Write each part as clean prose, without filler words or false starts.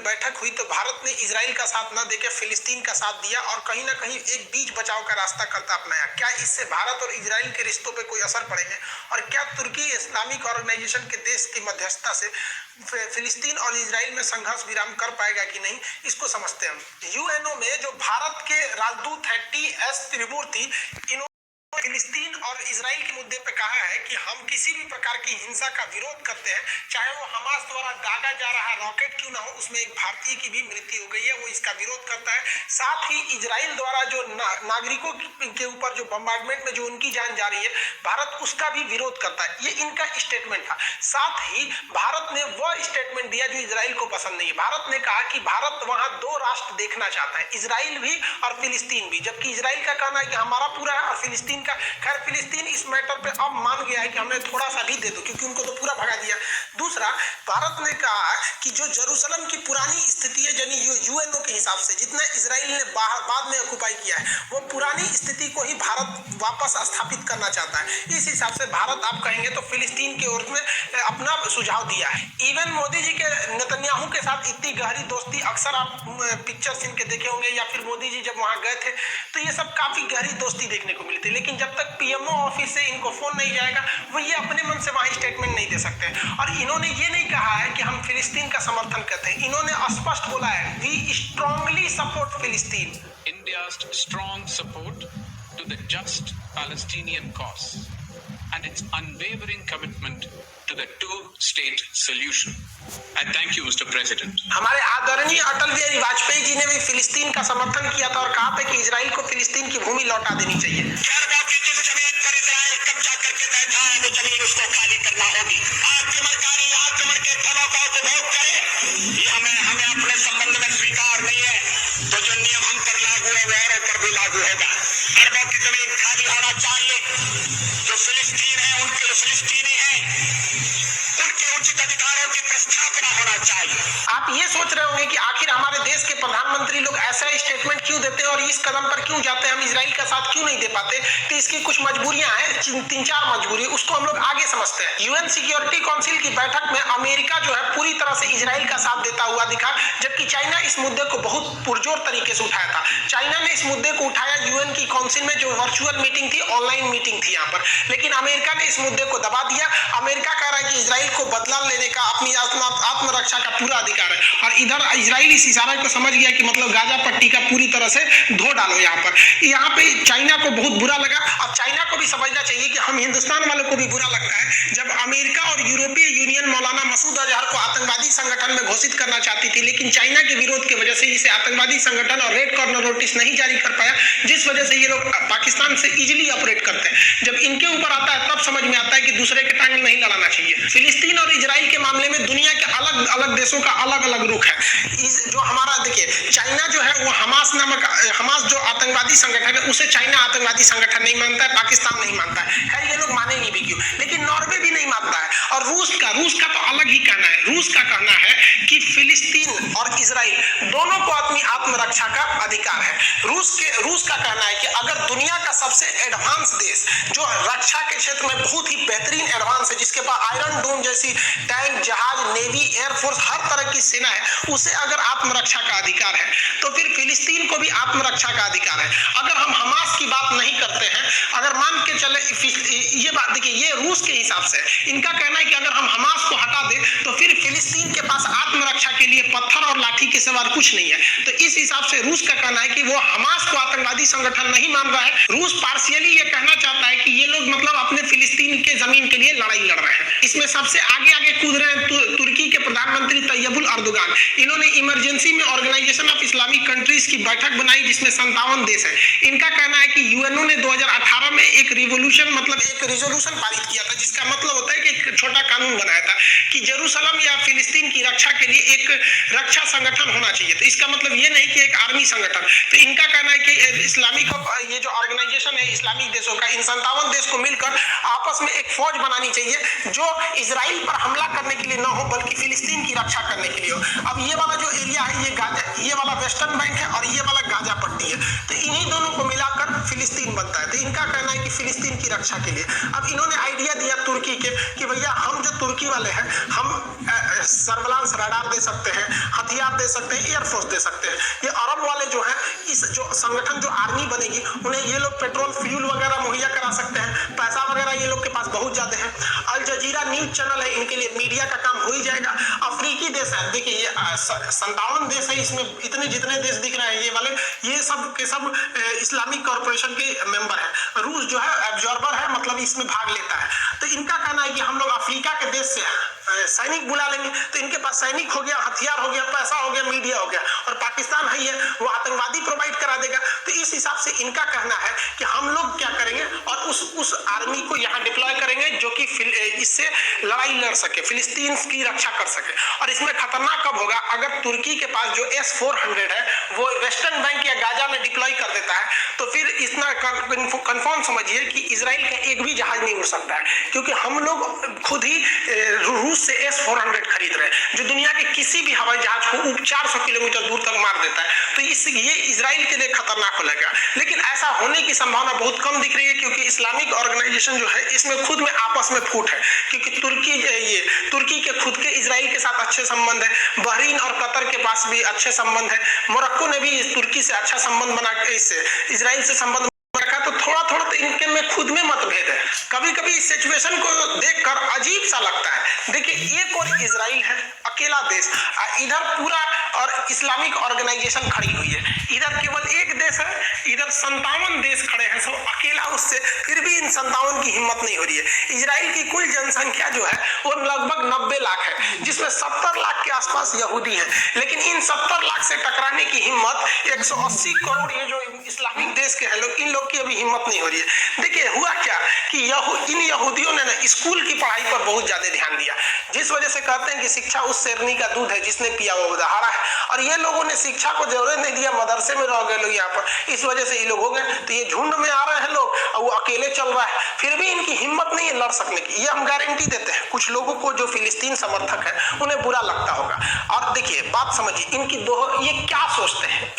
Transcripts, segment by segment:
बैठक हुई तो भारत ने इजराइल का साथ न देकर फिलिस्तीन का साथ दिया और कहीं ना कहीं एक बीच बचाव का रास्ता करता अपनाया। क्या इससे भारत और इजराइल के रिश्तों पे कोई असर पड़ेगा और क्या तुर्की इस्लामिक ऑर्गेनाइजेशन के देश की मध्यस्थता से फिलिस्तीन और इजराइल में संघर्ष विराम कर पाएगा कि नहीं, इसको समझते हैं हम। यूएनओ में जो भारत के राजदूत है टी.एस. त्रिमूर्ति, फिलिस्तीन और इजराइल के मुद्दे पे कहा है कि हम किसी भी प्रकार की हिंसा का विरोध करते हैं, चाहे वो हमास द्वारा दागा जा रहा रॉकेट क्यों ना हो, उसमें एक भारतीय की भी मृत्यु हो गई है, वो इसका विरोध करता है। साथ ही इजराइल द्वारा जो नागरिकों के ऊपर जो बम्बार्डमेंट में जो उनकी जान जा रही है, भारत उसका भी विरोध करता है। ये इनका स्टेटमेंट था। साथ ही भारत ने वह स्टेटमेंट दिया जो इजराइल को पसंद नहीं है। भारत ने कहा कि भारत वहां दो राष्ट्र देखना चाहता है, इजराइल भी और फिलिस्तीन भी, जबकि इजराइल का कहना है कि हमारा पूरा है और फिलिस्तीन का। खैर फिलिस्तीन इस मैटर पे अब मान गया है कि हमें थोड़ा सा भी दे दो, क्योंकि उनको तो पूरा भगा दिया। दूसरा, भारत ने कहा कि जो जेरूसलम की पुरानी स्थिति है, यानी यूएनओ के हिसाब से जितना इजराइल ने बाद में ऑक्युपाई किया है, वो पुरानी स्थिति को ही भारत वापस स्थापित करना चाहता है। इस हिसाब से भारत आप कहेंगे तो फिलिस्तीन के ओर में अपना सुझाव दिया है। इवन मोदी जी के नेतन्याहू के साथ इतनी गहरी दोस्ती, अक्सर आप पिक्चर्स इनके देखे होंगे या फिर मोदी जी जब वहां गए थे तो ये सब काफी गहरी दोस्ती देखने को मिली थी। लेकिन जब तक पीएमओ ऑफिस से इनको फोन नहीं जाएगा, वो ये अपने मन से वहां स्टेटमेंट नहीं दे सकते। और इन्होंने ये नहीं कहा है कि हम फिलिस्तीन का समर्थन करते हैं, इन्होंने स्पष्ट बोला है, वी स्ट्रांगली सपोर्ट फिलिस्तीन। India's strong support to the just Palestinian cause and its unwavering commitment to the two-state solution. I thank you, Mr. President. हमारे आदरणीय अटल बिहारी वाजपेयी जी ने भी फिलिस्तीन का समर्थन किया था और कहा था कि इजराइल को फिलिस्तीन की भूमि लौटा देनी चाहिए। जिस जमीन पर इजराइल कब्जा करके बैठा है, वो जमीन उसको खाली करना होगी। आक्रमणकारी आक्रमण के फलों का उपभोग करे, ये हमें अपने संबंध में स्वीकार नहीं है। तो जो नियम हम पर लागू है वो औरों पर भी लागू होगा। अरबों की जमीन खाली होना चाहिए। जो फिलिस्तीन है, उनके जो फिलिस्तीनी है, उनके उचित अधिकारों की प्रस्थापना होना चाहिए। आप ये सोच रहे होंगे कि आखिर हमारे देश के प्रधानमंत्री लोग ऐसा स्टेटमेंट क्यों देते हैं और इस कदम पर क्यों जाते हैं, हम इजराइल का साथ क्यों नहीं दे पाते। तो इसकी कुछ मजबूरियां हैं, 3-4 मजबूरी, उसको हम लोग आगे समझते हैं। यूएन सिक्योरिटी काउंसिल की बैठक में अमेरिका जो है पूरी तरह से इजराइल का साथ देता हुआ दिखा, जबकि चाइना इस मुद्दे को बहुत पुरजोर तरीके से उठाया था। चाइना ने इस मुद्दे को उठाया यूएन की काउंसिल में, जो वर्चुअल मीटिंग थी, ऑनलाइन मीटिंग थी यहाँ पर, लेकिन अमेरिका ने इस मुद्दे को दबा दिया। अमेरिका कह रहा है कि इजराइल को बदला लेने का, अपनी आत्मरक्षा का पूरा अधिकार है, और इधर इजराइल इस इशारे को समझ गया कि मतलब गाजा पट्टी का पूरी तरह से धो डालो। यहाँ पे चाइना को बहुत बुरा लगा। अब चाइना को भी समझना चाहिए कि हम हिंदुस्तान वालों को भी बुरा लगता है जब अमेरिका और यूरोपीय यूनियन मौलाना मसूद अजहर को आतंकवादी संगठन में घोषित करना चाहती थी, लेकिन चाइना के विरोध की वजह से इसे आतंकवादी संगठन और रेड कॉर्नर नोटिस नहीं जारी कर पाया, जिस वजह से ये लोग पाकिस्तान से इजिली ऑपरेट करते हैं। जब इनके ऊपर आता है तब समझ में आता है कि दूसरे के टांग नहीं लड़ाना चाहिए। फिलिस्तीन और इजराइल के मामले में दुनिया के अलग अलग देशों का अलग अलग रुख है। जो हमारा देखिए, चाइना जो है वो हमास जो आतंकवादी संगठन है उसे चाइना आतंकवादी संगठन नहीं मानता है, पाकिस्तान नहीं मानता है। खैर ये लोग मानेंगे भी क्यों, लेकिन नॉर्वे भी नहीं मानता है। और रूस का तो अलग ही कहना है। रूस का कहना है कि फिलिस्तीन और इजराइल दोनों को अपनी आत्मरक्षा का अधिकार है। रूस का कहना है कि अगर दुनिया का सबसे एडवांस देश जो रक्षा के क्षेत्र में बहुत ही बेहतरीन एडवांस है, जिसके पास आयरन डोम जैसी टैंक, जहाज, नेवी, एयरफोर्स, हर तरह की सेना है, उसे अगर आत्मरक्षा का अधिकार है तो फिर फिलिस्तीन को भी आत्मरक्षा का अधिकार है। अगर हम हमास की बात नहीं करते हैं, अगर मान के चले ये बात देखिए, ये रूस के हिसाब से इनका कहना है कि अगर हम हमास को हटा दें तो फिर फिलिस्तीन के पास आत्मरक्षा के लिए पत्थर और लाठी के सिवा कुछ नहीं है। तो इस हिसाब से रूस का कहना है कि वो हमास को आतंकवादी संगठन नहीं मान रहा है। रूस पार्शियली ये कहना चाहता है कि ये लोग मतलब अपने फिलिस्तीन के जमीन के लिए लड़ाई लड़ रहे हैं। इसमें सबसे आगे कूद रहे हैं तुर्की के प्रधानमंत्री तैयबुल अर्दोगान। इन्होंने इमरजेंसी में ऑर्गेनाइजेशन ऑफ इस्लामिक कंट्रीज की बैठक बनाई जिसमें 57 देश है। इनका कहना है कि यूएनओ ने 2018 में एक रिजोल्यूशन पारित किया था, जिसका मतलब होता है कि एक छोटा कानून बनाया था कि जेरूसलम या फिलिस्तीन की रक्षा के लिए एक रक्षा संगठन होना चाहिए। तो इसका मतलब ये नहीं कि एक आर्मी संगठन। तो इनका कहना है कि इस्लामिक ये जो ऑर्गेनाइजेशन है इस्लामिक देशों का, इन 57 देश को मिलकर आपस में एक फौज बनानी चाहिए जो इजराइल पर हमला करने के लिए न हो बल्कि फिलिस्तीन की रक्षा करने के देख लियो। अब ये वाला जो एरिया है ये गाजा, ये वाला वेस्टर्न बैंक है और ये वाला गाजा पट्टी है, तो इन्हीं दोनों को मिलाकर फिलिस्तीन बनता है। तो इनका कहना है कि फिलिस्तीन की रक्षा के लिए अब इन्होंने आइडिया दिया तुर्की के कि भैया हम जो तुर्की वाले हैं हम सर्विलांस रडार दे सकते हैं, हथियार दे सकते हैं, एयरफोर्स दे सकते हैं। ये अरब वाले जो हैं, इस जो संगठन जो आर्मी बनेगी उन्हें ये लोग पेट्रोल फ्यूल वगैरह मुहैया करा सकते हैं, पैसा वगैरह ये लोग के पास बहुत ज्यादा है। अल जजीरा न्यूज चैनल है, इनके लिए मीडिया का काम हो ही जाएगा। अफ्रीकी देश है, देखिए ये 57 देश है, इसमें इतने जितने देश दिख रहे हैं ये वाले, ये सब के सब इस्लामिक कॉर्पोरेशन के मेंबर है। रूस जो है ऑब्जर्वर है, मतलब इसमें भाग लेता है। तो इनका कहना है कि हम लोग अफ्रीका के देश से सैनिक बुला लेंगे, तो इनके पास सैनिक हो गया, हथियार हो गया, पैसा हो गया, मीडिया हो गया, और पाकिस्तान है वो आतंकवादी प्रोवाइड करा देगा। तो इस हिसाब से इनका कहना है कि हम लोग क्या करेंगे और उस आर्मी को यहाँ डिप्लॉय करेंगे जो कि इससे लड़ाई लड़ सके, फिलिस्तीन की रक्षा कर सके। और इसमें खतरनाक कब होगा, अगर तुर्की के पास जो S-400 है वो वेस्टर्न बैंक या गाजा में डिप्लॉय कर देता है, तो फिर इतना कंफर्म समझिए कि इजराइल का एक भी जहाज नहीं उड़ सकता है, क्योंकि हम लोग खुद ही रूस से S-400 खरीद रहे हैं जो दुनिया के किसी भी हवाई जहाज को 400 किलोमीटर दूर तक मार देता है। तो ये इजराइल के लिए खतरनाक हो लगेगा, लेकिन ऐसा होने की संभावना बहुत कम दिख रही है, क्योंकि इस्लामिक ऑर्गेनाइजेशन जो है इसमें खुद में आपस में फूट है, क्योंकि तुर्की के खुद के इजराइल के साथ अच्छे संबंध है, बहरीन और कतर के पास भी अच्छे संबंध है, मोरक्को ने भी तुर्की से अच्छा संबंध बना के इससे इजराइल से संबंध रखा। तो थोड़ा थोड़ा तो इनके में खुद में मतभेद है। कभी कभी इस सिचुएशन को देखकर अजीब सा लगता है। देखिए एक और इजराइल है अकेला देश, इधर पूरा और इस्लामिक ऑर्गेनाइजेशन खड़ी हुई है, इधर केवल एक देश है, इधर 57 देश खड़े हैं सब अकेला उससे, फिर भी इन 57 की हिम्मत नहीं हो रही है। इजराइल की कुल जनसंख्या जो है वो लगभग 90 लाख है, जिसमें 70 लाख के आसपास यहूदी हैं, लेकिन इन 70 लाख से टकराने की हिम्मत 180 करोड़ ये जो इस्लामिक देश के हैं लोग, इन लोग की अभी हिम्मत नहीं हो रही है। देखिए हुआ क्या कि इन यहूदियों ने ना स्कूल की पढ़ाई पर बहुत ज्यादा ध्यान दिया, जिस वजह से कहते हैं कि शिक्षा उस शेरनी का दूध है जिसने पिया वो दहाड़ा है, और ये लोगों ने शिक्षा को जरूरत नहीं दिया, मदरसे में रह गए लोग यहाँ पर, इस वजह से ये लोग हो गए। तो ये झुंड में आ रहे हैं लोग और वो अकेले चल रहा है, फिर भी इनकी हिम्मत नहीं है लड़ सकने की, ये हम गारंटी देते हैं। कुछ लोगों को जो फिलिस्तीन समर्थक है उन्हें बुरा लगता होगा। और देखिए बात समझिए, इनकी ये क्या सोचते हैं,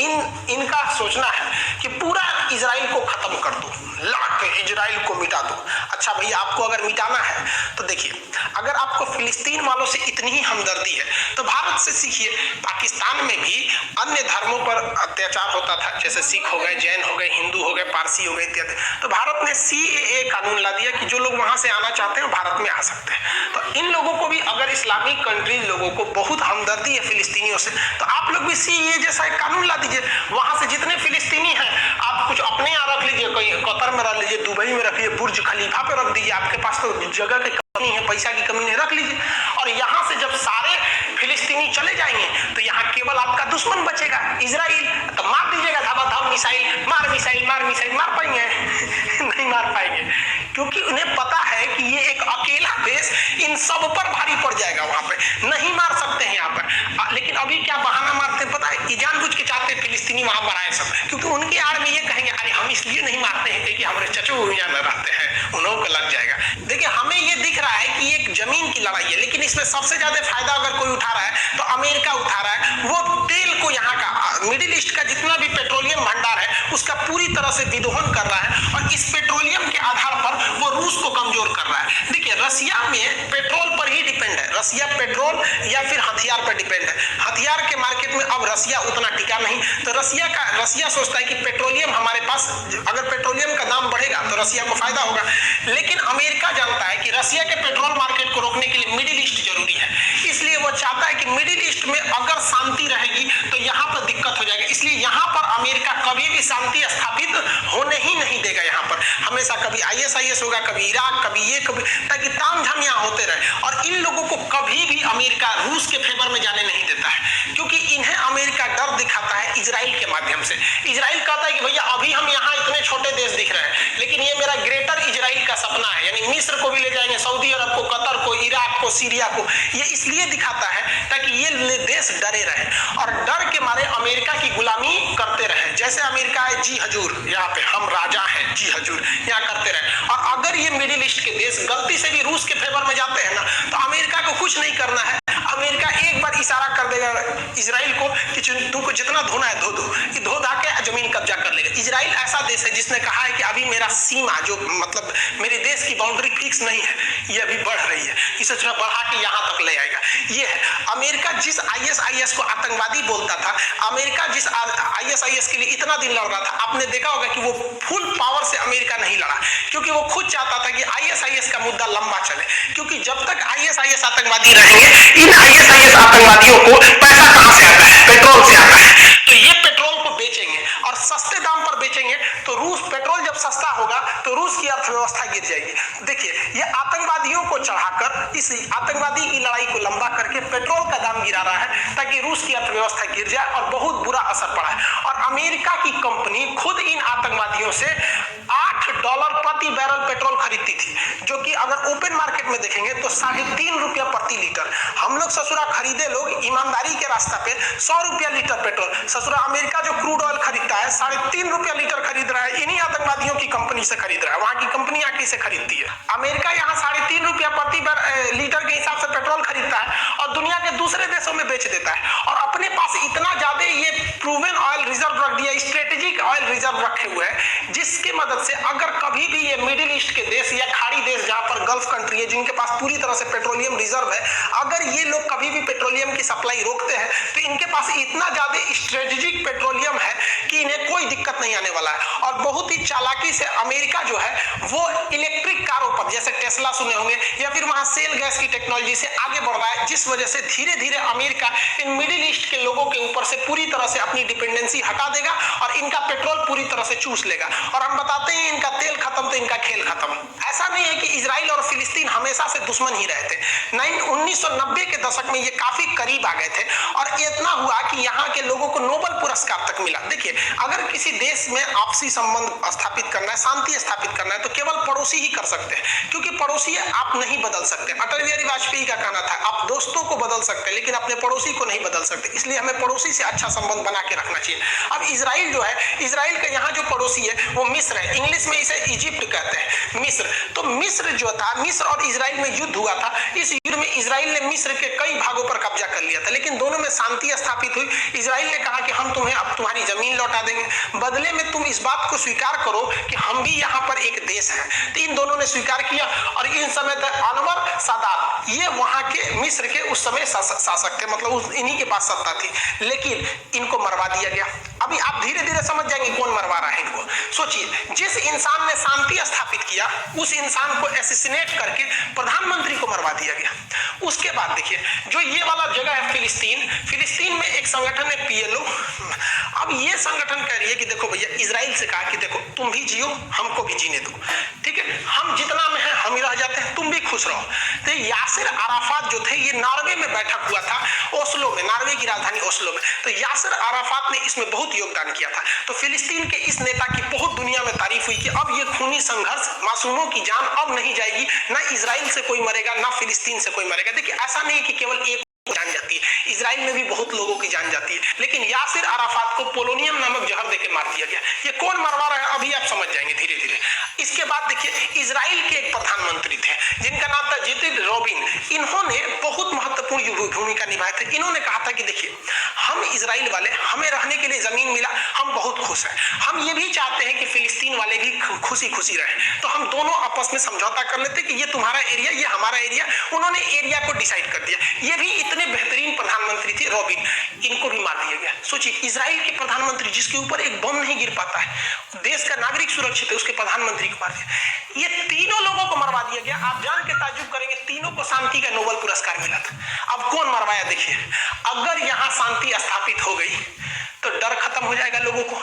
इनका सोचना है कि पूरा इजराइल को खत्म कर दो, लड़ के इजराइल को मिटा दो। अच्छा भैया आपको अगर मिटाना है तो देखिए, अगर आपको फिलिस्तीन वालों से इतनी ही हमदर्दी है तो भारत से सीखिए। पाकिस्तान में भी अन्य धर्मों पर अत्याचार होता था, जैसे सिख हो गए, जैन हो गए, हिंदू हो गए, पारसी हो गए इत्यादि। तो भारत ने CAA कानून ला दिया कि जो लोग वहां से आना चाहते हैं भारत में आ सकते हैं। तो इन लोगों को भी अगर इस्लामिक कंट्रीज लोगों को बहुत हमदर्दी है फिलिस्तीनियों से, तो आप लोग भी CAA जैसा एक कानून ला दीजिए। वहां से जितने फिलिस्तीनी हैं आप कुछ अपने यहाँ रख लीजिए, कोई कतर में रख लीजिए, दुबई में रख लीजिए, बुर्ज खलीफा पे रख दीजिए, आपके पास तो जगह की कमी है, पैसा की कमी नहीं, रख लीजिए। और यहाँ से जब सारे फिलिस्तीनी चले जाएंगे तो यहाँ केवल आपका दुश्मन बचेगा इजराइल, तो मार दीजिएगा धाम मिसाइल, मार मिसाइल मार पाएंगे नहीं मार पाएंगे, क्योंकि उन्हें पता है कि ये एक अकेला देश इन सब पर भारी पड़ जाएगा, वहां पे नहीं मार सकते हैं यहाँ पर। लेकिन अभी क्या बहाना मारते हैं पता है, जानबूझ के चाहते हैं फिलिस्तीनी वहां मराए सब, क्योंकि उनके आड़ में ये कहेंगे अरे हम इसलिए नहीं मारते हैं क्योंकि हमारे चचो यहाँ न रहते हैं, उन्हों को लग जाएगा। देखिए हमें ये दिख रहा है कि एक जमीन की लड़ाई है, लेकिन इसमें सबसे ज्यादा फायदा अगर कोई उठा रहा है तो अमेरिका उठा रहा है। वो तेल को यहाँ का मिडिल ईस्ट का जितना भी पेट्रोलियम भंडार है उसका पूरी तरह से विदोहन कर रहा है, और इस पेट्रोलियम के आधार पर वो रूस को कमजोर कर रहा है। देखिए रसिया में पेट्रोल पर ही डिपेंड है, रसिया पेट्रोल या फिर हथियार पर डिपेंड है। हथियार के मार्केट में अब रसिया उतना टिका नहीं, तो रसिया सोचता है कि पेट्रोलियम हमारे पास, अगर पेट्रोलियम का दाम बढ़ेगा तो रसिया को फायदा होगा। लेकिन अमेरिका जानता है कि रसिया के पेट्रोल मार्केट को रोकने के लिए मिडिल ईस्ट जरूरी है, इसलिए वो चाहता है कि मिडिल ईस्ट में अगर शांति रहेगी तो यहाँ पर दिक्कत हो जाएगी, इसलिए यहाँ पर अमेरिका कभी भी शांति स्थापित होने ही नहीं देगा। यहाँ पर हमेशा कभी ISIS होगा, कभी इराक, कभी ये कभी, ताकि तामझाम यहाँ होते रहे। और इन लोगों को कभी भी अमेरिका रूस के फेवर में जाने नहीं देता है, क्योंकि इन्हें अमेरिका डर दिखाता है इजराइल के माध्यम से। इजराइल कहता है कि भैया अभी हम यहाँ इतने छोटे देश दिख रहे हैं, लेकिन ये मेरा ग्रेटर इजराइल का सपना है, यानी मिस्र को भी ले जाएंगे, सऊदी अरब को, कतर को, इराक को, सीरिया को। ये इसलिए दिखाता है ताकि ये देश डरे रहे और डर के मारे अमेरिका की गुलामी करते रहे। जैसे अमेरिका है जी हजूर, यहाँ पे हम राजा हैं, जी हजूर, यहाँ करते रहे। और अगर ये मिडिल ईस्ट के देश गलती से भी रूस के फेवर में जाते हैं ना, तो अमेरिका को कुछ नहीं करना है, अमेरिका एक बार इशारा कर इजराइल को कि तुमको जितना धोना है धो दो, कि धो धा के जमीन कब्जा कर लेगा। इजराइल ऐसा देश है जिसने कहा है कि अभी मेरा सीमा जो मतलब मेरे देश की बाउंड्री फिक्स नहीं है, ये अभी बढ़ रही है, इसे थोड़ा बढ़ा के यहाँ तक ले आएगा। ये है अमेरिका जिस ISIS को आतंकवादी बोलता था, अमेरिका जिस ISIS के लिए इतना दिन लड़ रहा था, आपने देखा होगा कि वो फुल पावर से अमेरिका नहीं लड़ा, क्योंकि वो खुद चाहता था कि ISIS का मुद्दा लंबा चले, क्योंकि जब तक ISIS आतंकवादी रहेंगे, इन ISIS आतंकवादियों को पैसा कहां से आता है? पेट्रोल से आता है। तो ये पेट्रोल को बेचेंगे और सस्ते दाम पर बेचेंगे, तो रूस पेट्रोल जब सस्ता होगा तो रूस की अर्थव्यवस्था गिर जाएगी। देखिए, ये आतंकवादियों को चढ़ाकर इस आतंकवादी की लड़ाई को लंबा करके पेट्रोल का दाम गिरा रहा है ताकि रूस की अर्थव्यवस्था गिर जाए, और बहुत बुरा असर पड़ा है। और अमेरिका की कंपनी खुद इन आतंकवादियों से $8 प्रति बैरल पेट्रोल खरीदती थी, जो कि अगर ओपन मार्केट में देखेंगे तो ₹3.5 प्रति लीटर। हम लोग ससुरा खरीदे लोग ईमानदारी के रास्ता पे ₹100 लीटर पेट्रोल, ससुरा अमेरिका जो क्रूड ऑयल खरीदता है ₹3.5 लीटर खरीद रहा है, इन्हीं आतंकवादियों की कंपनी से खरीद रहा है। वहां की कंपनी आके से खरीदती है। अमेरिका यहाँ ₹3.5 प्रति लीटर के हिसाब से पेट्रोल खरीदता है और दुनिया के दूसरे देशों में बेच देता है, और अपने पास इतना ज्यादा ये प्रूवन ऑयल रिजर्व रख दिया, स्ट्रेटेजिक ऑयल रिजर्व रखे हुए हैं, जिसके मदद से अगर कभी भी ये मिडिल ईस्ट के देश या खाड़ी देश जहां पर गल्फ कंट्री है जिनके पास पूरी तरह से पेट्रोलियम रिजर्व है, अगर ये लोग कभी भी पेट्रोलियम की सप्लाई रोकते हैं तो इनके पास इतना ज्यादा स्ट्रेटेजिक पेट्रोलियम है कि इन्हें कोई दिक्कत नहीं आने वाला है। और बहुत ही चालाकी से अमेरिका जो है वो इलेक्ट्रिक कारों पर, जैसे टेस्ला सुने होंगे, या फिर वहां सेल गैस की टेक्नोलॉजी से आगे बढ़ रहा है, जिस वजह से धीरे धीरे अमेरिका इन मिडिल ईस्ट के लोगों के ऊपर से पूरी तरह से अपनी डिपेंडेंसी हटा देगा और इनका पेट्रोल पूरी तरह से चूस लेगा। और हम बताते हैं इनका तेल खत्म तो इनका खेल खत्म। ऐसा नहीं है कि इजराइल और फिलिस्तीन हमेशा से दुश्मन ही रहे थे। 1990 के दशक में ये काफी करीब आ गए थे, और इतना हुआ कि यहाँ के लोगों को नोबेल पुरस्कार तक मिला। देखिए, अगर किसी देश में आपसी संबंध स्थापित करना है, शांति स्थापित करना है, तो केवल पड़ोसी ही कर सकते हैं, क्योंकि पड़ोसी आप नहीं बदल सकते। अटल बिहारी वाजपेयी का कहना था, आप दोस्तों को बदल सकते हैं लेकिन अपने पड़ोसी को नहीं बदल सकते, इसलिए हमें पड़ोसी से अच्छा संबंध बना के रखना चाहिए। अब इजराइल जो है, इजराइल का यहाँ जो पड़ोसी है वो मिस्र है, इंग्लिश में इसे इजिप्ट कहते हैं, मिस्र। तो मिस्र जो था, मिस्र और इजराइल में युद्ध हुआ था। इस युद्ध में इजराइल ने मिस्र के कई भागों पर कब्जा कर लिया था, लेकिन दोनों में शांति स्थापित हुई। इजराइल ने कहा कि हम तुम्हें अब तुम्हारी जमीन लौटा देंगे, बदले में तुम इस बात को स्वीकार करो कि हम भी यहाँ पर एक देश है। तो इन दोनों ने स्वीकार किया, और इन समय तक अनवर सादात ये वहां के मिस्र के उस समय शासक थे, मतलब इन्हीं के पास सत्ता थी, लेकिन इनको मरवा दिया गया। अभी आप धीरे धीरे समझ जाएंगे कौन मरवा रहा है इनको। सोचिए, जिस इंसान ने शांति स्थापित किया उस इंसान को एसिसिनेट करके प्रधानमंत्री को मरवा दिया गया। उसके बाद देखिए, जो ये वाला जगह है फिलिस्तीन, फिलिस्तीन में एक संगठन है PLO। अब ये संगठन कह रही है कि देखो भैया, इजराइल से कहा कि देखो तुम भी जियो, हमको भी जीने दो, ठीक है, हम जितना में है हम ही रह जाते हैं, तुम भी खुश रहो। तो यासिर अराफात जो थे, ये नॉर्वे में बैठक हुआ था, ओस्लो में, नॉर्वे की राजधानी ओस्लो में। तो यासिर अराफात ने इसमें बहुत योगदान किया था। तो फिलिस्तीन के इस नेता की बहुत दुनिया में तारीफ हुई कि अब ये खूनी संघर्ष, मासूमों की जान अब नहीं जाएगी, ना इजराइल से कोई मरेगा ना फिलिस्तीन से कोई मरेगा। देखिए, ऐसा नहीं कि केवल एक जान जाती है, इजराइल में भी बहुत लोगों की जान जाती है, लेकिन यासिर अराफात को पोलोनियम नामक जहर देके मार दिया गया। ये कौन मरवा रहा है अभी आप समझ जाएंगे धीरे धीरे। इसके बाद देखिए, इजराइल के एक प्रधानमंत्री थे जिनका नाम था जितिन रोबिन। इन्होंने बहुत महत्वपूर्ण भूमिका निभाई थी। इन्होंने कहा था कि देखिए, हम इजराइल वाले, हमें रहने के लिए जमीन मिला, हम बहुत खुश हैं, हम ये भी चाहते हैं कि फिलिस्तीन वाले भी खुशी खुशी रहें, तो हम दोनों आपस में समझौता कर लेते कि ये तुम्हारा एरिया, ये हमारा एरिया। उन्होंने एरिया को डिसाइड कर दिया। ये भी इतने बेहतरीन प्रधानमंत्री थे रोबिन, इनको भी मार दिया गया। सोचिए, इजराइल के प्रधानमंत्री जिसके ऊपर एक बम नहीं गिर पाता है, देश का नागरिक सुरक्षित है, उसके प्रधानमंत्री को मार दिया। ये तीनों लोगों को मरवा दिया गया। आप जान के ताज्जुब करेंगे, तीनों को शांति का नोबेल पुरस्कार मिला था। अब कौन मरवाया? देखिए, अगर यहां शांति स्थापित हो गई तो डर खत्म हो जाएगा, लोगों को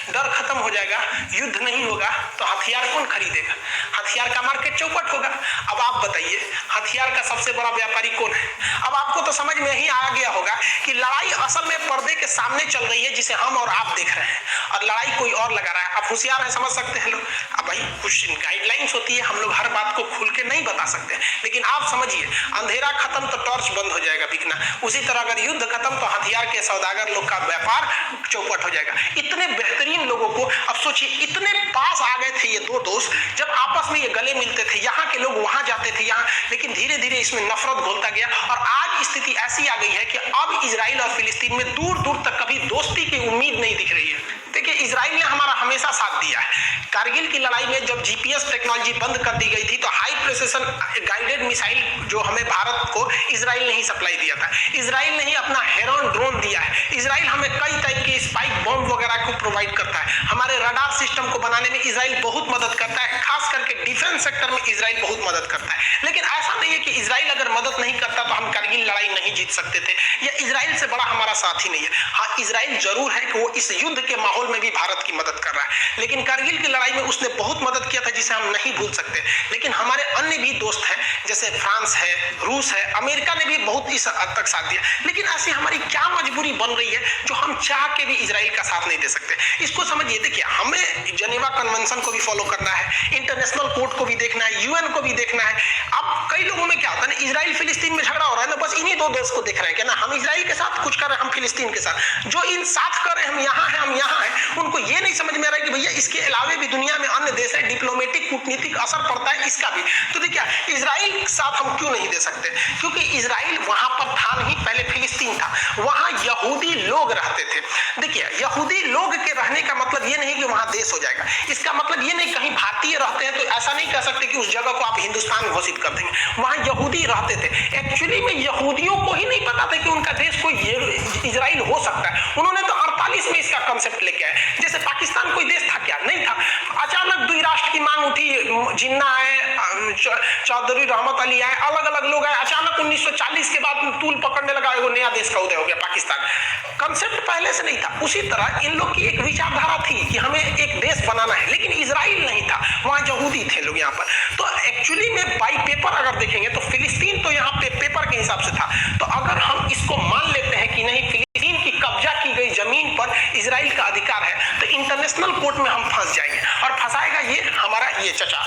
डर खत्म हो जाएगा, युद्ध नहीं होगा, तो हथियार कौन खरीदेगा? हथियार का मार्केट चौपट होगा। अब आप बताइए, हथियार का सबसे बड़ा व्यापारी कौन है? अब आपको तो समझ में ही आ गया होगा कि लड़ाई असल में पर्दे के सामने चल रही है, जिसे हम और आप देख रहे हैं, और लड़ाई कोई और लगा रहा है। आप होशियार है, समझ सकते हैं लोग। अब भाई, कुछ गाइडलाइंस होती है, हम लोग हर बात को खुल के नहीं बता सकते, लेकिन आप समझिए, अंधेरा खत्म तो टॉर्च बंद हो जाएगा बिकना। उसी तरह अगर युद्ध खत्म तो हथियार के सौदागर लोग का व्यापार चौपट हो जाएगा। इतने बेहतरीन लोगों को अब सोचिए इतने पास आ गए थे ये दो दोस्त, जब आपस में ये गले मिलते थे, यहाँ के लोग वहां जाते थे यहाँ, लेकिन धीरे धीरे इसमें नफरत घुलता गया और आज स्थिति ऐसी आ गई है कि अब इजराइल और फिलिस्तीन में दूर दूर तक कभी दोस्ती की उम्मीद नहीं दिख रही है। देखिए इजराइल ने हमारा हमेशा साथ दिया है। कारगिल की लड़ाई में जब जीपीएस टेक्नोलॉजी बंद कर दी गई थी तो हाई प्रिसिशन गाइडेड मिसाइल जो हमें भारत को इजराइल ने ही सप्लाई दिया था। इजराइल ने ही अपना हेरॉन ड्रोन दिया है। इजराइल हमें कई टाइप के स्पाइक बॉम्ब वगैरह को प्रोवाइड करता है। हमारे रडार सिस्टम को बनाने में इजराइल बहुत मदद करता है, खास करके डिफेंस सेक्टर में इजराइल बहुत मदद करता है। लेकिन ऐसा नहीं है कि इजराइल अगर मदद नहीं करता तो हम कारगिल लड़ाई नहीं जीत सकते थे, या इजराइल से बड़ा हमारा साथी नहीं है। हाँ, इजराइल जरूर है कि वो इस युद्ध के माहौल में भी भारत की मदद कर रहा है, लेकिन कारगिल की लड़ाई में उसने बहुत मदद किया था जिसे हम नहीं भूल सकते। लेकिन हमारे अन्य भी दोस्त हैं, जैसे फ्रांस है, रूस है, अमेरिका ने भी बहुत इस हद तक साथ दिया। लेकिन ऐसी हमारी क्या मजबूरी बन रही है जो हम चाह के भी इजराइल का साथ नहीं दे सकते? इसको समझिए। देखिए, हमें जेनेवा कन्वेंशन को भी फॉलो करना है, इंटरनेशनल कोर्ट को भी देखना है, यूएन को भी देखना है। अब कई लोगों में क्या होता है ना, इजराइल फिलिस्तीन में झगड़ा हो रहा है ना, बस इन्हीं दो देश को देख रहे हैं कि ना हम इजराइल के साथ कुछ कर रहे हैं, हम फिलिस्तीन के साथ। जो इन साथ कर रहे हैं, हम यहाँ हैं, हम यहाँ हैं, उनको ये नहीं समझ में आ रहा है कि भैया इसके अलावे भी दुनिया में अन्य देश है, डिप्लोमेटिक कूटनीतिक असर पड़ता है इसका भी। तो देखिए, इजराइल के साथ हम क्यों नहीं दे सकते? क्योंकि इजराइल वहां पर था नहीं, पहले फिलिस्तीन था, वहां यहूदी लोग रहते थे। देखिए, यहूदी लोग के रहने का मतलब ये नहीं कि वहां देश हो जाएगा। इसका मतलब ये नहीं कहीं भारतीय रहते हैं तो ऐसा नहीं कह सकते कि उस जगह को आप हिंदुस्तान घोषित कर देंगे। वहां यहूदी रहते थे। एक्चुअली में यहूदियों को ही नहीं पता था कि उनका देश कोई इजराइल हो सकता है। उन्होंने तो 48 में इसका कंसेप्ट लेके आए। जैसे पाकिस्तान कोई देश था क्या? नहीं था। अचानक द्विराष्ट्र की मांग उठी, जिन्ना आए, चौधरी रहमत अली आए, अलग अलग लोग आए। अचानक 1940 के बाद तूल पकड़ने लगा, वो नया देश का उदय हो गया पाकिस्तान। कंसेप्ट पहले से नहीं था। उसी तरह इन लोग की एक विचारधारा थी कि हमें एक देश बनाना है, लेकिन इजराइल नहीं था, वहां यहूदी थे लोग यहाँ पर। तो एक्चुअली में बाई पेपर अगर देखेंगे तो फिलिस्तीन तो यहाँ पे पेपर के हिसाब से था। तो अगर हम इसको मान लेते हैं कि नहीं, फिलिस्तीन की कब्जा की गई जमीन पर इजराइल का अधिकार है, तो इंटरनेशनल कोर्ट में हम फंस जाएंगे। और फंसाएगा ये हमारा ये चचा,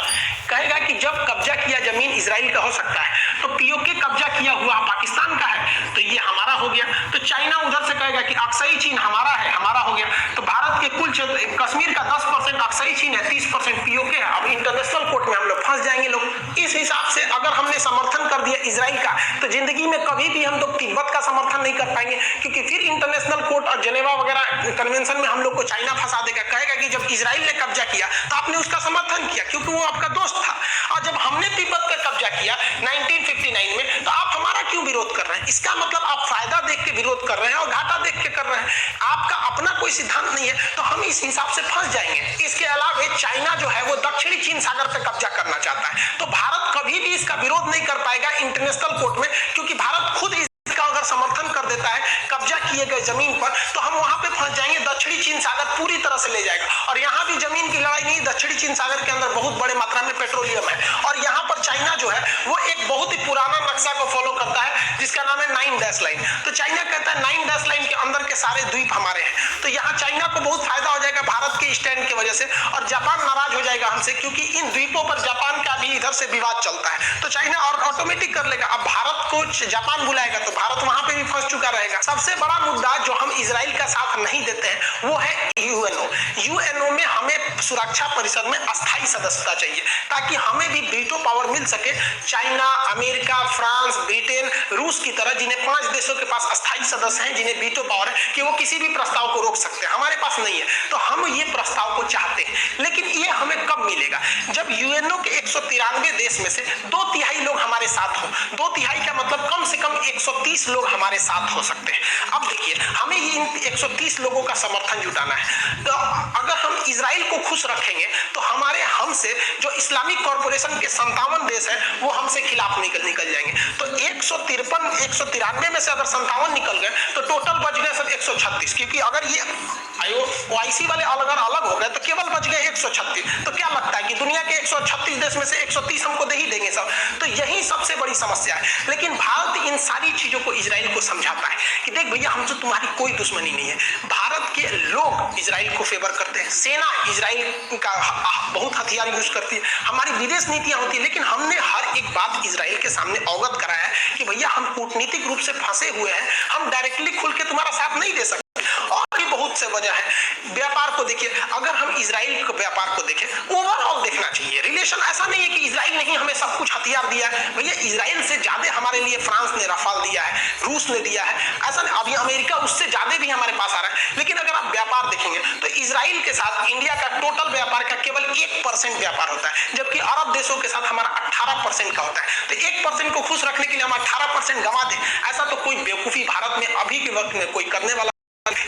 कहेगा कि जब कब्जा किया जमीन इजराइल का हो सकता है तो पीओके कब्जा किया हुआ पाकिस्तान का है तो ये हमारा हो गया। तो चाइना उधर से कहेगा कि अक्साई चीन हमारा है, हमारा हो गया। तो भारत के कुल कश्मीर का 10% अक्साई चीन है, 30% पीओके है। अब इंटरनेशनल कोर्ट में हम लोग फंस जाएंगे लोग। इस हिसाब से अगर हमने समर्थन कर दिया इजराइल का, तो जिंदगी में कभी भी हम लोग तिब्बत का समर्थन नहीं कर पाएंगे, क्योंकि फिर इंटरनेशनल कोर्ट और जेनेवा वगैरह कन्वेंशन में हम लोग को चाइना फंसा देगा। कहेगा कि जब इजराइल ने कब्जा किया तो आपने उसका समर्थन किया क्योंकि वो आपका दोस्त था, और जब हमने तिब्बत का कब्जा किया 1959 में तो आप हमारा क्यों विरोध कर रहे हैं? इसका मतलब आप फायदा देख के विरोध कर रहे हैं और घाटा देख के कर रहे हैं। आपका अपना कोई सिद्धांत नहीं है, तो हम इस हिसाब से फंस जाएंगे। इसके अलावा चाइना जो है वो दक्षिणी चीन सागर पर कब्जा करना चाहता है, तो भारत कभी भी इसका विरोध नहीं कर पाएगा इंटरनेशनल कोर्ट में, क्योंकि भारत खुद इसका अगर समर्थन कर देता है कब्जा किए गए जमीन पर, तो हम वहां पे फंस जाएंगे। दक्षिणी चीन सागर पूरी तरह से ले जाएगा, और यहाँ भी जमीन की लड़ाई नहीं, दक्षिणी चीन सागर के अंदर बहुत बड़े मात्रा में पेट्रोलियम है, और यहाँ पर चाइना जो है वो एक बहुत ही पुराना नक्शा को फॉलो करता है जिसका नाम है 9 डैश लाइन। तो चाइना कहता है 9 डैश लाइन के अंदर के सारे द्वीप हमारे हैं। तो यहाँ चाइना को बहुत फायदा हो जाएगा भारत के स्टैंड की वजह से, और जापान नाराज हो जाएगा हमसे, क्योंकि इन द्वीपों पर जापान का भी इधर से विवाद चलता है। तो चाइना और ऑटोमेटिक कर लेगा। अब भारत को जापान बुलाएगा तो भारत वहां पे भी फंस चुका रहेगा। सबसे बड़ा मुद्दा जो हम इजराइल का साथ नहीं देते हैं वो है यूएनओ। यूएनओ में हमें सुरक्षा परिषद में अस्थायी सदस्यता चाहिए, ताकि हमें भी वीटो पावर मिल सके। चाइना, अमेरिका, फ्रांस, ब्रिटेन, रूस की तरह जिन्हें 5 देशों के पास अस्थायी सदस्य हैं, जिन्हें वीटो पावर है कि वो किसी भी प्रस्ताव को रोक सकते हैं, हमारे पास नहीं है। तो हम ये प्रस्ताव को चाहते हैं, लेकिन ये हमें कब मिलेगा? जब यूएनओ के 193 देश में से 2/3 लोग हमारे साथ हो। 2/3 का मतलब कम से कम 130 लोग हमारे साथ हो सकते हैं। अब देखिए, हमें इन 130 लोगों का समर्थन जुटाना है। तो अगर हम इजराइल को खुश रखेंगे तो हमारे हमसे जो इस्लामिक कॉर्पोरेशन के 57 देश है वो हमसे खिलाफ निकल जाएंगे। तो 193 में से अगर 57 निकल गए तो टोटल बच गए सब 136, क्योंकि अगर ये ओआईसी वाले अगर अलग हो गए तो केवल बच गए 136। तो क्या लगता है कि दुनिया के 136 देश में से 130 हमको दे ही देंगे सब? तो यही सबसे बड़ी समस्या है। लेकिन भारत इन सारी चीजों को इजराइल को समझाता है कि देख भैया, हमसे तुम्हारी कोई दुश्मनी नहीं है। भारत के लोग इजराइल को फेवर करते हैं, सेना इजराइल का बहुत हथियार यूज करती है, हमारी विदेश नीतियां होती है, लेकिन हमने हर एक बात इजराइल के सामने अवगत कराया है कि भैया हम कूटनीतिक रूप से फंसे हुए हैं, हम डायरेक्टली खुल के तुम्हारा साथ नहीं दे सकते। और भी बहुत से वजह है। व्यापार को देखिए, अगर हम इजराइल के व्यापार को देखें, ओवरऑल देखना चाहिए रिलेशन। ऐसा नहीं है कि इजराइल ने ही हमें सब कुछ हथियार दिया है, भैया इजराइल से ज्यादा हमारे लिए फ्रांस ने राफाल दिया है, रूस ने दिया है, ऐसा नहीं। अभी अमेरिका उससे ज्यादा भी हमारे पास आ रहा है। लेकिन अगर आप व्यापार देखेंगे तो इजराइल के साथ इंडिया का टोटल व्यापार का केवल 1% व्यापार होता है, जबकि अरब देशों के साथ हमारा 18% का होता है। तो 1% को खुश रखने के लिए हम 18% गंवा दें, ऐसा तो कोई बेवकूफी भारत में अभी के वक्त में कोई करने वाला।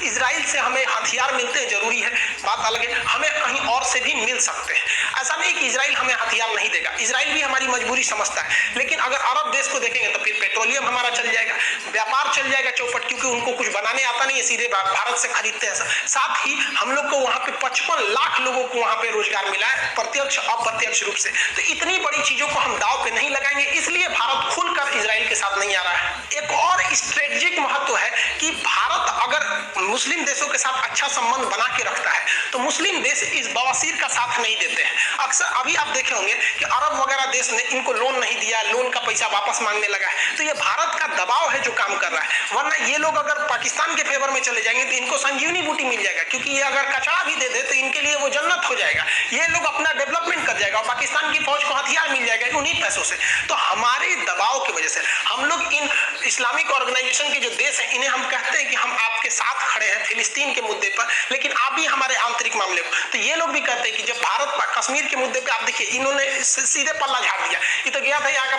इजराइल से हमें हथियार मिलते हैं, जरूरी है, बात अलग है, हमें कहीं और से भी मिल सकते हैं। ऐसा नहीं कि इजराइल हमें हथियार नहीं देगा, इजराइल भी हमारी मजबूरी समझता है। लेकिन अगर अरब देश को देखेंगे तो फिर पेट्रोलियम हमारा चल जाएगा, व्यापार चल जाएगा चौपट, क्योंकि उनको कुछ बनाने आता नहीं है, सीधे भारत से खरीदते हैं। साथ ही हम लोग को वहां पे 55 लाख लोगों को वहां पे रोजगार मिला है, प्रत्यक्ष अप्रत्यक्ष रूप से। तो इतनी बड़ी चीजों को हम दाव पे नहीं लगाएंगे, इसलिए भारत खुलकर इजराइल के साथ नहीं आ रहा है। एक और स्ट्रेटेजिक महत्व है कि भारत अगर मुस्लिम देशों के साथ अच्छा संबंध बना के रखता है तो मुस्लिम देश इस बवासीर का साथ नहीं देते हैं। अक्सर अभी आप देखे होंगे कि अरब वगैरह देश ने इनको लोन नहीं दिया, लोन का पैसा वापस मांगने लगा है। तो ये भारत का दबाव है जो काम कर रहा है, वरना ये लोग अगर पाकिस्तान के फेवर में चले जाएंगे तो इनको संजीवनी बूटी मिल जाएगा, क्योंकि ये अगर कचरा भी दे दे तो इनके लिए वो जन्नत हो जाएगा। ये लोग अपना डेवलपमेंट कर जाएगा और पाकिस्तान की फौज को हथियार मिल जाएगा उन्हीं पैसों से। तो हमारे दबाव की वजह से हम लोग इन इस्लामिक ऑर्गेनाइजेशन के जो देश है इन्हें हम कहते हैं कि हम आपके साथ खड़े हैं फिलिस्तीन के मुद्दे पर, लेकिन आप भी हमारे आंतरिक मामले को। तो ये लोग भी कहते हैं कि जब भारत कश्मीर के मुद्दे पे आप देखिए इन्होंने सीधे पल्ला झाड़ दिया। ये तो गया था यहाँ का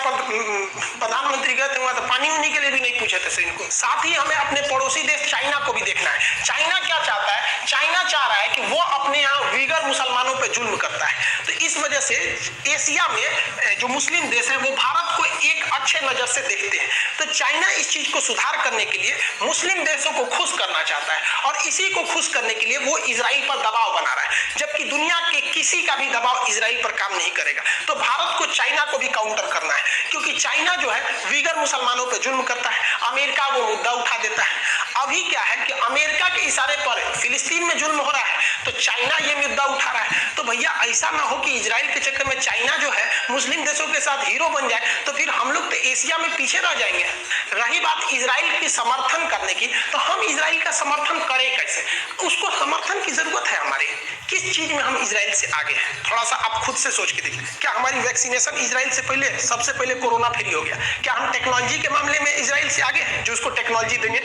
प्रधानमंत्री गए थे वहां तो पानी उनी के लिए भी नहीं पूछे थे इनको। साथ ही हमें अपने पड़ोसी देश चाइना को भी देखना है। चाइना क्या चाहता है? चाइना चाह रहा है कि वो अपने यहाँ वीगर मुसलमानों पर जुल्म करता है। तो इस वजह से एशिया में जो मुस्लिम देश है वो भारत को एक अच्छे नजर से देखते हैं। तो चाइना इस चीज को सुधार करने के लिए मुस्लिम देशों को खुश करना चाहता है और इसी को खुश करने के लिए वो इजराइल पर दबाव बना रहा है, जबकि दुनिया के किसी का भी दबाव इजराइल पर काम नहीं करेगा। तो भारत को चाइना को भी काउंटर करना है, क्योंकि चाइना जो है वीगर मुसलमानों पर जुल्म करता है, अमेरिका वो मुद्दा उठा देता है। अभी क्या है कि अमेरिका के इशारे पर फिलिस्तीन में जुल्म हो रहा है तो चाइना ये मुद्दा उठा रहा है। तो भैया ऐसा ना हो कि इजराइल के चक्कर में चाइना जो है मुस्लिम देशों के साथ हीरो बन जाए, तो फिर हम लोग तो एशिया में पीछे रह जाएंगे। रही बात इजराइल की समर्थन करने की, तो हम इजराइल का समर्थन करें कैसे? उसको समर्थन की जरूरत है हमारी। किस चीज में हम इजराइल से आगे हैं? थोड़ा सा आप खुद से सोच के देखिए। क्या हमारी वैक्सीनेशन इजराइल से पहले, सबसे पहले कोरोना फ्री हो गया? क्या हम टेक्नोलॉजी के मामले में इजराइल से आगे हैं, जो उसको टेक्नोलॉजी देंगे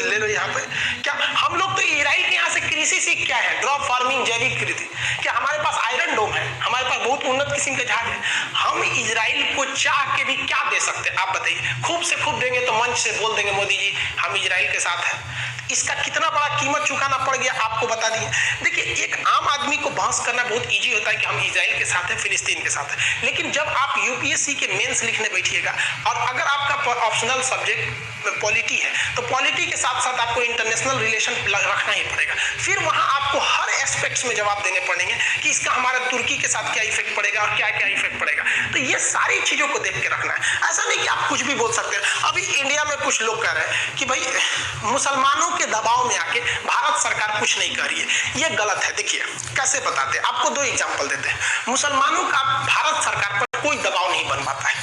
ले लो यहाँ पे? क्या हम लोग तो इजराइल के यहाँ से कृषि सीख क्या है? ड्रॉप फार्मिंग, जैविक कृषि। क्या हमारे पास आयरन डोम है? हमारे पास बहुत उन्नत किस्म के जहाज है। हम इजराइल को चाह के भी क्या दे सकते हैं आप बताइए? खूब से खूब देंगे तो मंच से बोल देंगे मोदी जी हम इजराइल के साथ हैं। इसका कितना बड़ा कीमत चुकाना पड़ गया आपको बता दिए। देखिए एक आम आदमी को बहस करना बहुत इजी होता है कि हम इजराइल के साथ हैं, फिलिस्तीन के साथ हैं, लेकिन जब आप यूपीएससी के मेंस लिखने बैठिएगा और अगर आपका ऑप्शनल सब्जेक्ट पॉलिटी है तो पॉलिटी के साथ साथ आपको इंटरनेशनल रिलेशन रखना ही पड़ेगा। फिर वहां आपको हर एस्पेक्ट्स में जवाब देने पड़ेंगे कि इसका हमारा तुर्की के साथ क्या इफेक्ट पड़ेगा और क्या क्या इफेक्ट पड़ेगा। तो ये सारी चीजों को देख के रखना है। ऐसा नहीं कि आप कुछ भी बोल सकते हैं। अभी इंडिया में कुछ लोग कह रहे हैं कि भाई मुसलमानों के दबाव में आके भारत सरकार कुछ नहीं कर रही है, ये गलत है। देखिए कैसे बताते हैं आपको, 2 एग्जांपल देते हैं। मुसलमानों का भारत सरकार पर कोई दबाव नहीं बन पाता है,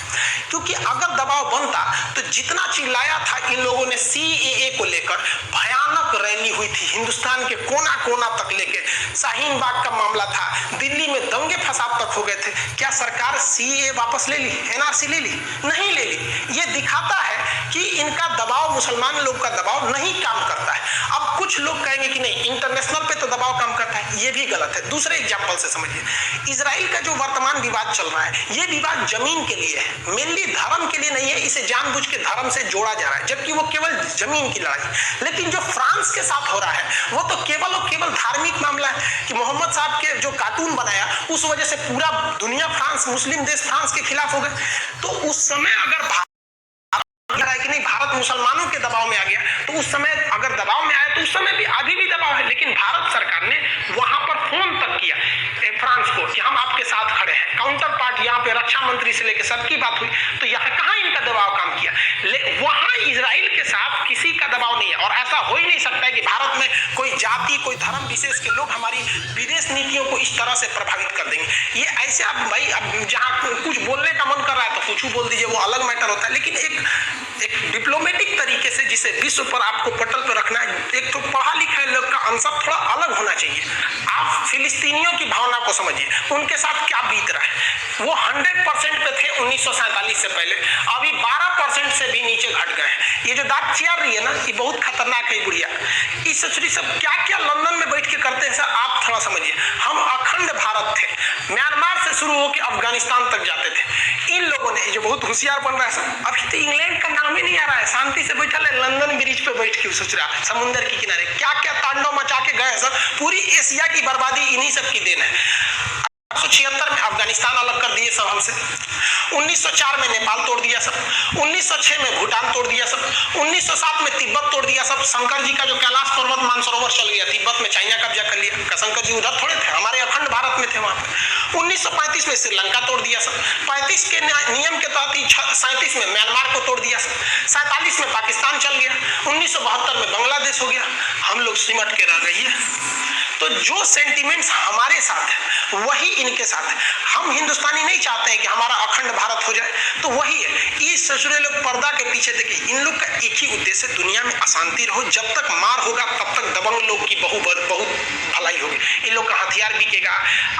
क्योंकि अगर दबाव बनता तो जितना चिल्लाया था इन लोगों ने सीएए को लेकर, भयानक रैली हुई थी हिंदुस्तान के कोना कोना तक लेके, शाहीन बाग का मामला था, दिल्ली में दंगे फसाद तक हो गए थे। क्या सरकार सीएए वापस ले ली, एनआरसी ले ली? नहीं ले ली। ये दिखाता है कि इनका दबाव, मुसलमान लोग का दबाव नहीं काम करता है। अब कुछ लोग कहेंगे कि नहीं इंटरनेशनल पे तो दबाव काम करता है, ये भी गलत है। दूसरे एग्जाम्पल से समझिए, इजराइल का जो वर्तमान विवाद चल रहा है ये विवाद जमीन के लिए है, मेनली धर्म के लिए नहीं है। इसे जानबूझ के धर्म से जोड़ा जा रहा है, जबकि वो केवल जमीन की लड़ाई। लेकिन जो फ्रांस के साथ हो रहा है वो तो केवल और केवल धार्मिक मामला है कि मोहम्मद साहब के जो कार्टून बनाया उस वजह से पूरा दुनिया फ्रांस, मुस्लिम देश फ्रांस के खिलाफ हो गए। तो उस समय अगर कि नहीं भारत मुसलमानों के दबाव में आ गया, तो उस समय अगर दबाव में आया तो उस समय भी अभी भी दबाव है, लेकिन भारत सरकार ने वहां पर फोन तक किया फ्रांस को कि हम आपके साथ खड़े हैं। काउंटर पार्ट यहाँ पे रक्षा मंत्री से लेकर सबकी बात हुई, तो यहाँ कहाँ इनका दबाव काम किया? वहां इजराइल के साथ किसी का दबाव नहीं है। और ऐसा हो ही नहीं सकता है कि भारत में कोई जाति, कोई धर्म विशेष के लोग हमारी विदेश नीतियों को इस तरह से प्रभावित कर देंगे। ये ऐसे आप भाई, अब जहाँ कुछ बोलने का मन कर रहा है तो कुछ बोल दीजिए, वो अलग मैटर होता है। लेकिन एक डिप्लोमेटिक तरीके से जिसे विश्व पर आपको पटल पर रखना है, एक तो पढ़ा लिखा लोग का आंसर थोड़ा अलग होना चाहिए। आप फिलिस्तीनियों की भावना को समझिए, उनके साथ क्या बीत रहा है। वो 100% पे थे 1947 से पहले, अभी 12% से भी नीचे घट गए हैं। ये जो दांत चियार रही है ना, ये बहुत खतरनाक है बुढ़िया। इस ससुरी सब क्या क्या लंदन में बैठ के करते हैं सर, आप थोड़ा समझिए। हम अखंड भारत थे, म्यांमार से शुरू होकर अफगानिस्तान तक जाते थे। इन लोगों ने जो बहुत होशियार बन रहा है सर, अभी तो इंग्लैंड का नाम ही नहीं आ रहा है, शांति से बैठा है लंदन ब्रिज पे बैठ के ससुरा समुद्र के किनारे क्या क्या तांडव मचा के गए सर। पूरी एशिया की बर्बादी इन्हीं सब की देन है। 1976 में अफगानिस्तान अलग कर दिए सब हमसे, 1904 में नेपाल तोड़ दिया सब, 1906 में भूटान तोड़ दिया सब, 1907 में तिब्बत तोड़ दिया सब। शंकर जी का जो कैलाश पर्वत मानसरोवर चल गया, तिब्बत में चाइना कब्जा कर लिया। शंकर जी उधर थोड़े थे, हमारे अखंड भारत में थे वहां पे। 1935 में श्रीलंका तोड़ दिया सब, 35 के नियम के तहत 37 में म्यांमार को तोड़ दिया सब, 47 में पाकिस्तान चल गया, 1972 में बांग्लादेश हो गया। हम लोग सिमट के रह गए हैं। तो जो सेंटिमेंट्स हमारे साथ है वही इनके साथ है। हम हिंदुस्तानी नहीं चाहते हैं कि हमारा अखंड भारत हो जाए, तो वही है। इस ससुरे लोग पर्दा के पीछे देखिए, इन लोग का एक ही उद्देश्य, दुनिया में अशांति रहो। जब तक मार होगा तब तक दबंग लोग की बहुत भलाई होगी। इन लोग का हथियार बिकेगा,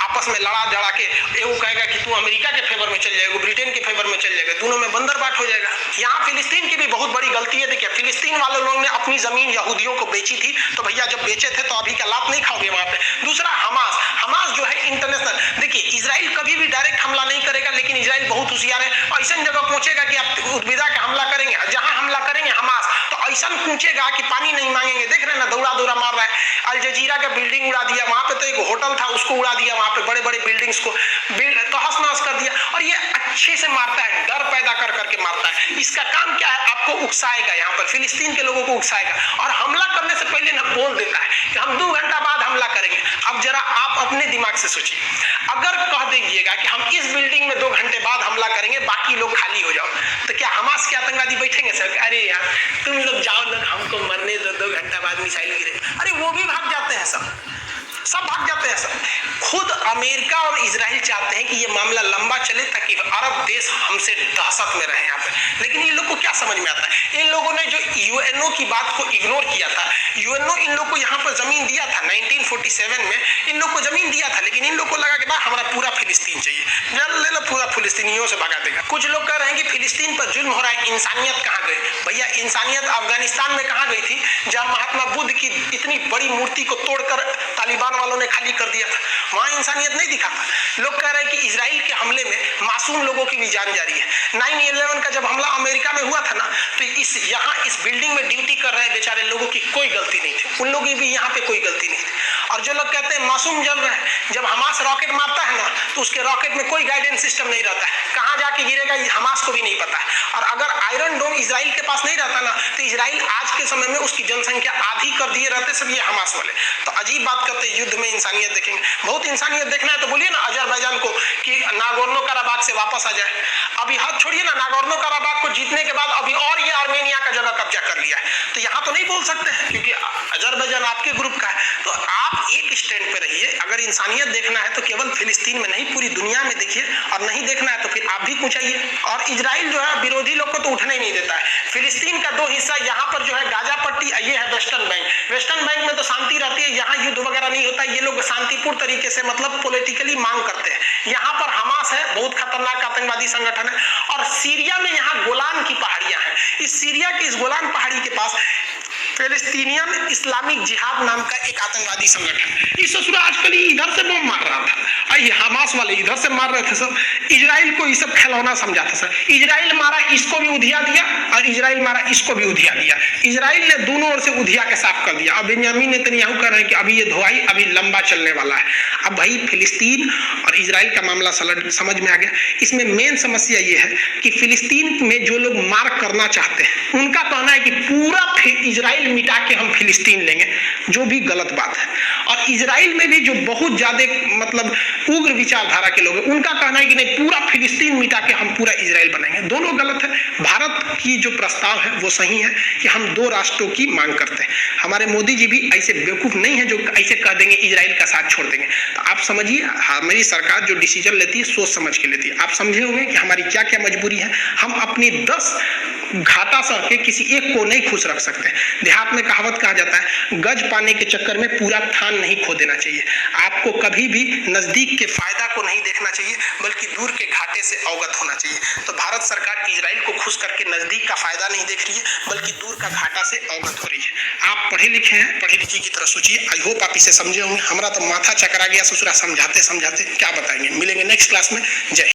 आपस में लड़ा झड़ा के वो कहेगा कि तू अमेरिका के फेवर में चल जाएगा, ब्रिटेन के फेवर में चल जाएगा, दोनों में बंदरबाट हो जाएगा। यहाँ फिलिस्तीन की भी बहुत बड़ी गलती है। देखिए, फिलिस्तीन वाले लोगों ने अपनी जमीन यहूदियों को बेची थी, तो भैया जब बेचे थे तो अभी का लाभ नहीं खाओगे वहां पे। दूसरा हमास जो है इंटरनेशनल, देखिए इजराइल कभी भी डायरेक्ट हमला नहीं करेगा, लेकिन इजराइल बहुत होशियार है। ऐसा जगह पहुंचेगा कि आप उद्विदा का हमला करेंगे, जहां हमला करेंगे हमास तो ऐसा पूछेगा कि पानी नहीं मांगेंगे। देख रहे हैं ना, दौड़ा दौड़ा मार रहा है। अल जजीरा का बिल्डिंग उड़ा दिया, वहां पे तो एक होटल था उसको उड़ा दिया, वहां पे बड़े बड़े बिल्डिंग्स को तहस नहस कर दिया। और ये अच्छे से मारता है, डर पैदा कर करके मारता है। इसका काम क्या है, आपको उकसाएगा, यहाँ पर फिलिस्तीन के लोगों को उकसाएगा और हमला करने से पहले ना बोल देता है कि हम 2 घंटा बाद हमला करेंगे। अब जरा आप अपने दिमाग से सोचिए, अगर कह दीजिएगा कि हम इस बिल्डिंग में 2 घंटे बाद हमला करेंगे, बाकी लोग खाली हो जाओ, तो क्या हमास के आतंकवादी बैठेंगे सर? अरे यार तुम लोग जाओ ना, हमको मरने दो, 2 घंटा बाद मिसाइल गिरे। अरे वो भी भाग जाते हैं, सब भाग जाते हैं सब। खुद अमेरिका और इजराइल चाहते हैं कि ये मामला लंबा चले ताकि अरब देश हमसे दहशत में रहे यहाँ पे। लेकिन इन लोग को क्या समझ में आता है? इन लोगों ने जो यूएनओ की बात को इग्नोर किया था, यूएनओ इन लोग को यहाँ पर जमीन दिया था 1947 में, इन लोग को जमीन दिया था, लेकिन इन लोग को लगा कि ना हमारा पूरा फिलिस्तीन चाहिए, ले लो पूरा फिलिस्तीनियों से भगा देगा। कुछ लोग कह रहे हैं कि फिलिस्तीन पर जुल्म हो रहा है, इंसानियत कहाँ गई? भैया इंसानियत अफगानिस्तान में कहाँ गई थी, जहाँ महात्मा बुद्ध की इतनी बड़ी मूर्ति को तोड़कर तालिबान वालों ने खाली कर दिया था, वहां इंसानियत नहीं दिखा था। लोग कह रहे हैं कि इजराइल के हमले में मासूम लोगों की भी जान जा रही है। 9/11 का जब हमला अमेरिका में हुआ था ना, तो इस बिल्डिंग में ड्यूटी कर रहे बेचारे लोगों की कोई गलती नहीं थी, उन लोगों की भी यहाँ पे कोई गलती नहीं थी। और जो लोग कहते हैं मासूम जल रहे हैं, जब हमास रॉकेट मारता है ना, तो उसके रॉकेट में कोई गाइडेंस सिस्टम नहीं रहता है, कहाँ जाके गिरेगा हमास को भी नहीं पता है। और अगर आयरन डोम इजराइल के पास नहीं रहता ना, तो इजराइल आज के समय में उसकी जनसंख्या आधी कर दिए रहते सब ये हमास वाले। तो अजीब बात करते हैं, युद्ध में इंसानियत देखेंगे। बहुत इंसानियत देखना है तो बोलिए ना अजरबैजान को कि नागोर्नो कराबाख से वापस आ जाए। अभी हाथ छोड़िए ना, नागोर्नो कराबाख को जीतने के बाद अभी और ये आर्मेनिया का जगह कब्जा कर लिया है, तो यहाँ तो नहीं बोल सकते हैं क्योंकि अजरबैजान आपके ग्रुप का है। तो आप एक स्टैंड पे रहिए। अगर इंसानियत देखना है तो केवल फिलिस्तीन में नहीं, पूरी दुनिया में देखिए, और नहीं देखना है तो फिर आप भी कुछ आइए। और इजराइल जो है विरोधी लोग को तो उठने ही नहीं देता है। फिलिस्तीन का 2 हिस्सा, यहाँ पर जो है गाजा पट्टी, ये है वेस्टर्न बैंक। वेस्टर्न बैंक में तो शांति रहती है, यहाँ युद्ध वगैरह नहीं होता। ये लोग शांतिपूर्ण तरीके से मतलब पॉलिटिकली मांग करते हैं। यहाँ पर हमास है, बहुत खतरनाक आतंकवादी संगठन है। और सीरिया में यहाँ गोलान की पहाड़ियां हैं। इस सीरिया की इस गोलान पहाड़ी के पास फिलिस्तीनियन इस्लामिक जिहाद नाम का एक आतंकवादी संगठन, इस ससुरा आजकल इधर से बम मार रहा था, ये हमास वाले इधर से मार रहे थे सब। इजराइल को ये सब खिलौना समझा था सर। इजराइल मारा, इसको भी उधिया दिया, और इजराइल मारा, इसको भी उधिया दिया। इजराइल ने दोनों ओर से उधिया के साफ कर दिया। अब बेंजामिन नेतन्याहू कह रहे हैं कि अभी ये धोआई अभी लंबा चलने वाला है। अब भाई फिलिस्तीन और इजराइल का मामला समझ में आ गया। इसमें मेन समस्या ये है कि फिलिस्तीन में जो लोग मार करना चाहते हैं, उनका कहना है कि पूरा इजराइल मिटा के हम फिलिस्तीन लेंगे, जो भी गलत बात है। और इजराइल में भी जो बहुत ज्यादा मतलब उग्र विचारधारा के लोग हैं, उनका कहना है कि नहीं पूरा फिलिस्तीन मिटा के हम पूरा इजराइल बनाएंगे। दोनों गलत है। भारत की जो प्रस्ताव है वो सही है कि हम 2 राष्ट्रों की मांग करते हैं। हमारे मोदी जी भी ऐसे बेवकूफ नहीं है जो ऐसे कह देंगे इजराइल का साथ छोड़ देंगे। तो आप समझिए हमारी सरकार जो डिसीजन लेती है सोच समझ के लेती है। आप समझे होंगे कि हमारी क्या क्या मजबूरी है। हम अपनी 10 घाटा सह के किसी एक को नहीं खुश रख सकते। देहात में कहावत कहा जाता है, गज पाने के चक्कर में पूरा थान नहीं खो देना चाहिए। आपको कभी भी नजदीक के फायदा को नहीं देखना चाहिए, बल्कि दूर के घाटे से अवगत होना चाहिए। तो भारत सरकार इजराइल को खुश करके नजदीक का फायदा नहीं देख रही है, बल्कि दूर का घाटा से अवगत हो रही है। आप पढ़े लिखे हैं, पढ़े लिखे की तरह सोचिए। आई होप आप इसे समझे होंगे। हमारा तो माथा चकरा गया ससुरा समझाते समझाते। क्या बताएंगे। मिलेंगे नेक्स्ट क्लास में। जय